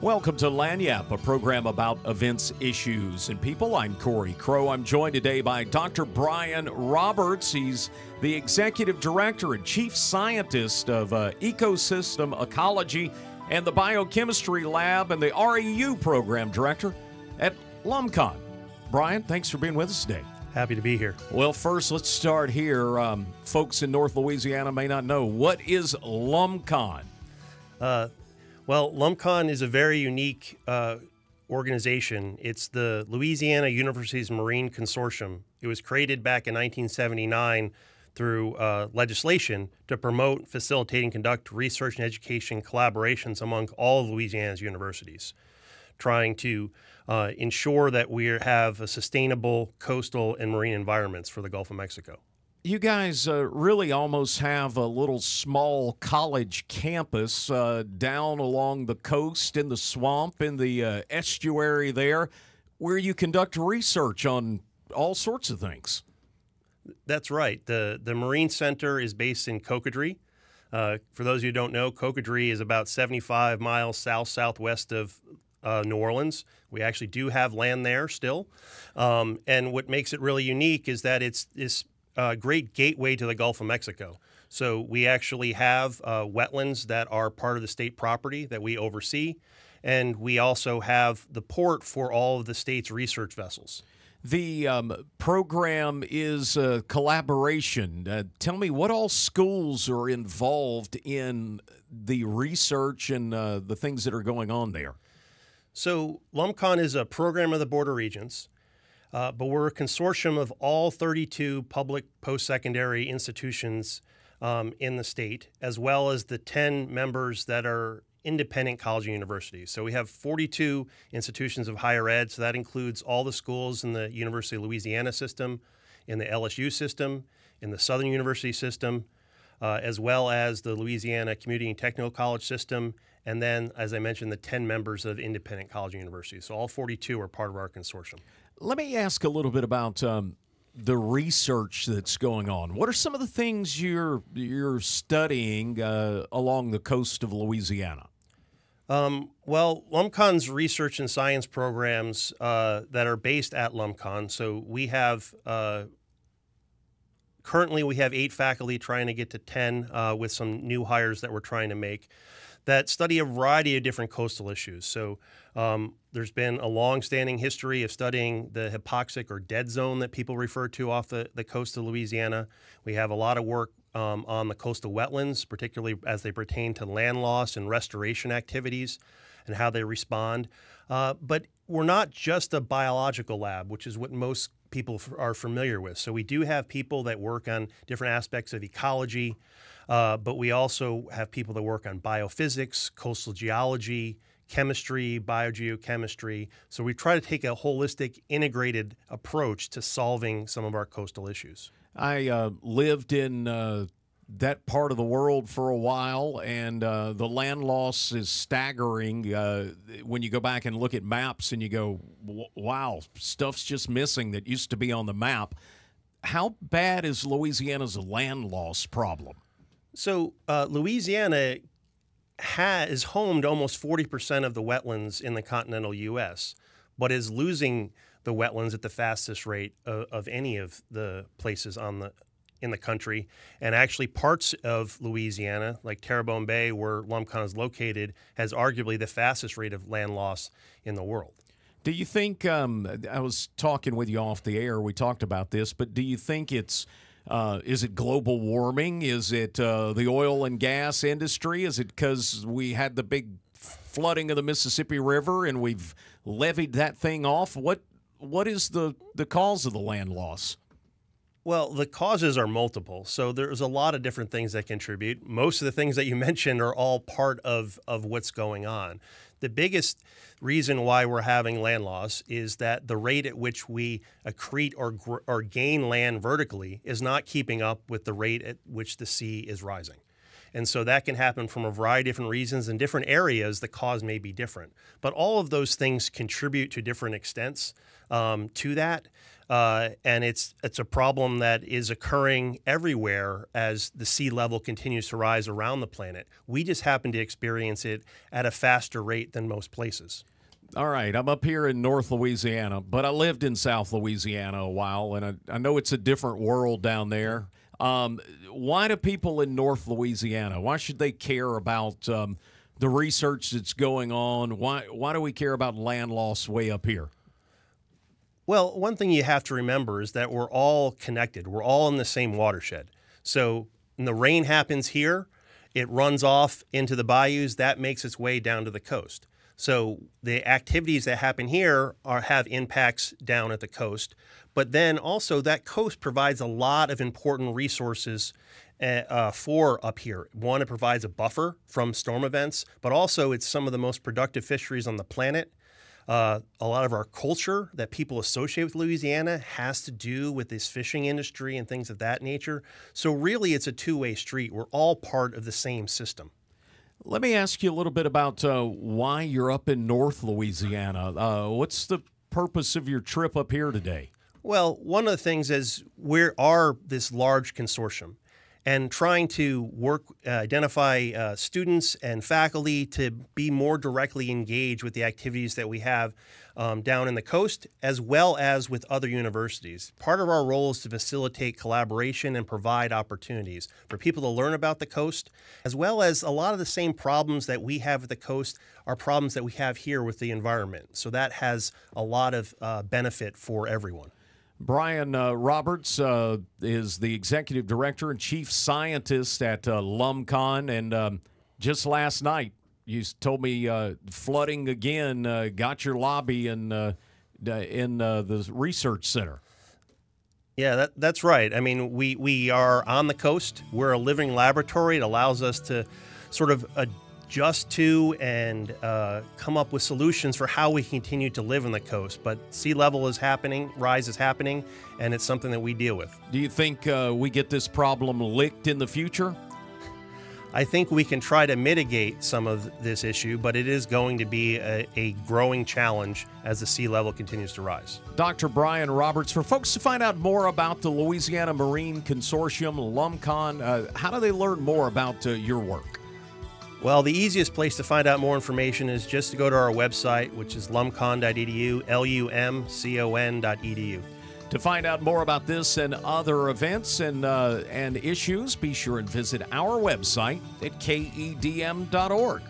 Welcome to Lagniappe, a program about events, issues, and people. I'm Corey Crow. I'm joined today by Dr. Brian Roberts. He's the Executive Director and Chief Scientist of Ecosystem Ecology and the Biochemistry Lab and the REU Program Director at LUMCON. Brian, thanks for being with us today. Happy to be here. Well, first, let's start here. Folks in North Louisiana may not know. What is LUMCON? Well, LUMCON is a very unique organization. It's the Louisiana Universities Marine Consortium. It was created back in 1979 through legislation to promote, facilitate, and conduct research and education collaborations among all of Louisiana's universities, trying to ensure that we have a sustainable coastal and marine environments for the Gulf of Mexico. You guys really almost have a little small college campus down along the coast in the swamp, in the estuary there, where you conduct research on all sorts of things. That's right. The Marine Center is based in Cocodrie. For those of you who don't know, Cocodrie is about 75 miles southwest of New Orleans. We actually do have land there still. And what makes it really unique is that it's great gateway to the Gulf of Mexico. So we actually have wetlands that are part of the state property that we oversee, and we also have the port for all of the state's research vessels. The program is a collaboration. Tell me what all schools are involved in the research and the things that are going on there. So LUMCON is a program of the Board of Regents. But we're a consortium of all 32 public post-secondary institutions in the state, as well as the 10 members that are independent college and universities. So we have 42 institutions of higher ed, so that includes all the schools in the University of Louisiana system, in the LSU system, in the Southern University system, as well as the Louisiana Community and Technical College system, and then, as I mentioned, the 10 members of independent college and universities. So all 42 are part of our consortium. Let me ask a little bit about the research that's going on. What are some of the things you're studying along the coast of Louisiana? Well, LUMCON's research and science programs that are based at LUMCON. So we have currently we have 8 faculty trying to get to 10 with some new hires that we're trying to make that study a variety of different coastal issues. So there's been a long-standing history of studying the hypoxic or dead zone that people refer to off the coast of Louisiana. We have a lot of work on the coastal wetlands, particularly as they pertain to land loss and restoration activities and how they respond. But we're not just a biological lab, which is what most people are familiar with. So we do have people that work on different aspects of ecology, but we also have people that work on biophysics, coastal geology, chemistry, biogeochemistry. So we try to take a holistic, integrated approach to solving some of our coastal issues. I lived in that part of the world for a while, and the land loss is staggering when you go back and look at maps and you go, wow, stuff's just missing that used to be on the map. How bad is Louisiana's land loss problem? So Louisiana is home to almost 40% of the wetlands in the continental U.S., but is losing the wetlands at the fastest rate of any of the places in the country. And actually parts of Louisiana, like Terrebonne Bay, where LUMCON is located, has arguably the fastest rate of land loss in the world. Do you think, I was talking with you off the air, we talked about this, but do you think is it global warming? Is it the oil and gas industry? Is it because we had the big flooding of the Mississippi River and we've levied that thing off? What is the cause of the land loss? Well, the causes are multiple. So there's a lot of different things that contribute. Most of the things that you mentioned are all part of what's going on. The biggest reason why we're having land loss is that the rate at which we accrete or gain land vertically is not keeping up with the rate at which the sea is rising. And so that can happen from a variety of different reasons. In different areas, the cause may be different. But all of those things contribute to different extents to that. And it's a problem that is occurring everywhere as the sea level continues to rise around the planet. We just happen to experience it at a faster rate than most places. All right, I'm up here in North Louisiana, but I lived in South Louisiana a while, and I know it's a different world down there. Why do people in North Louisiana, why should they care about the research that's going on? Why do we care about land loss way up here? Well, one thing you have to remember is that we're all connected. We're all in the same watershed. So when the rain happens here, it runs off into the bayous. That makes its way down to the coast. So the activities that happen here have impacts down at the coast. But then also that coast provides a lot of important resources for up here. One, it provides a buffer from storm events, but also it's some of the most productive fisheries on the planet. A lot of our culture that people associate with Louisiana has to do with this fishing industry and things of that nature. So really, it's a two-way street. We're all part of the same system. Let me ask you a little bit about why you're up in North Louisiana. What's the purpose of your trip up here today? Well, one of the things is we are this large consortium, and trying to identify students and faculty to be more directly engaged with the activities that we have down in the coast, as well as with other universities. Part of our role is to facilitate collaboration and provide opportunities for people to learn about the coast, as well as a lot of the same problems that we have at the coast are problems that we have here with the environment. So that has a lot of benefit for everyone. Brian Roberts is the executive director and chief scientist at LUMCON, and just last night you told me flooding again got your lobby in the research center. Yeah, that's right. I mean, we are on the coast. We're a living laboratory. It allows us to sort of adjust to and come up with solutions for how we continue to live on the coast. But sea level is happening, rise is happening, and it's something that we deal with. Do you think we get this problem licked in the future? I think we can try to mitigate some of this issue, but it is going to be a growing challenge as the sea level continues to rise. Dr. Brian Roberts, for folks to find out more about the Louisiana Marine Consortium, LUMCON, how do they learn more about your work? Well, the easiest place to find out more information is just to go to our website, which is lumcon.edu, lumcon.edu. To find out more about this and other events and issues, be sure and visit our website at KEDM.org.